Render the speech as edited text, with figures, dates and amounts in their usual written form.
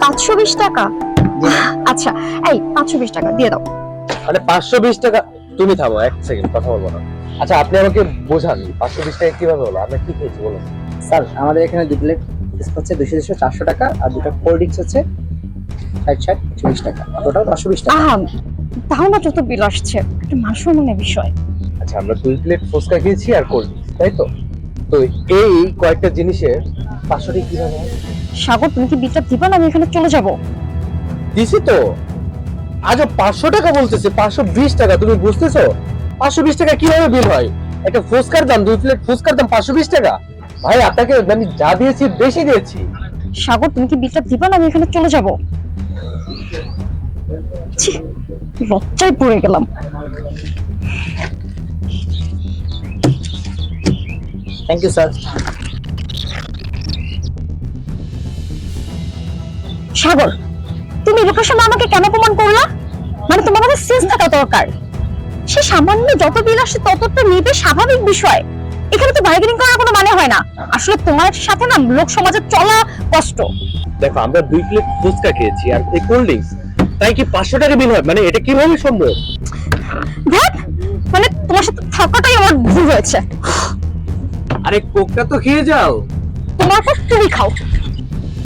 520 টাকা? আচ্ছা, এই 520 টাকা দিয়ে দাও। মানে 520 টাকা? তুমি থামো, এক সেকেন্ড, কথা বলবো না। আচ্ছা আপনি আমাকে বোঝান 520 টাকা কিভাবে হলো, আমরা কি খেয়েছি বলুন। স্যার আমাদের এখানে 2 প্লেট হচ্ছে 200 400 টাকা, আর 2টা কোল্ড ড্রিঙ্কস হচ্ছে 60 40 টাকা, টোটাল 520 টাকা। আহা, তাও না যত বিল আসছে, একটা মান সম্মানের বিষয়। আচ্ছা আমরা 2 প্লেট ফুচকা খেয়েছি আর কোল্ড ড্রিঙ্কস, তাই তো? তো এই কয়েকটা জিনিসের 500 টাকা কিভাবে হয়? সাগর, তুমি কি বিলটা দিবা না আমি এখানে চলে যাব? দিছি তো, আজও 500 টাকা বলতেছে, 520 টাকা, তুমি বুঝতেছো? 520 টাকা কিভাবে বিল হয়? একটা ফুচকার দাম, 2 প্লেট ফুচকার দাম 520 টাকা। ভাই আপনাকে আমি যা দিয়েছি বেশি দিয়েছি। সাগর, তুমি কি বিলটা দিবা না আমি এখানে চলে যাব? ছি, লজ্জায় পড়ে গেলাম। Thank you sir. সাগর, তুমি লোকের সামনে আমাকে কেন অপমান করলা? মানে তোমার কাছে সেন্স থাকা দরকার। সে সামান্য যত বিল আসে ততটা নিবে, স্বাভাবিক বিষয়। এখানে তো বার্গেনিং করার কোনো মানে হয় না। আসলে তোমার সাথে না লোক সমাজে চলা কষ্ট। দেখো আমরা 2 প্লেট ফুচকা খেয়েছি আর এই কোল্ড ড্রিঙ্কস, তাই কি 500 টাকা বিল হয়? মানে এটা কিভাবে সম্ভব? দেখ, মানে তোমার সাথে থাকাটাই আমার ভুল হয়েছে। আরে কোকটা তো খেয়ে যাও। তোমার পর তুমি খাও।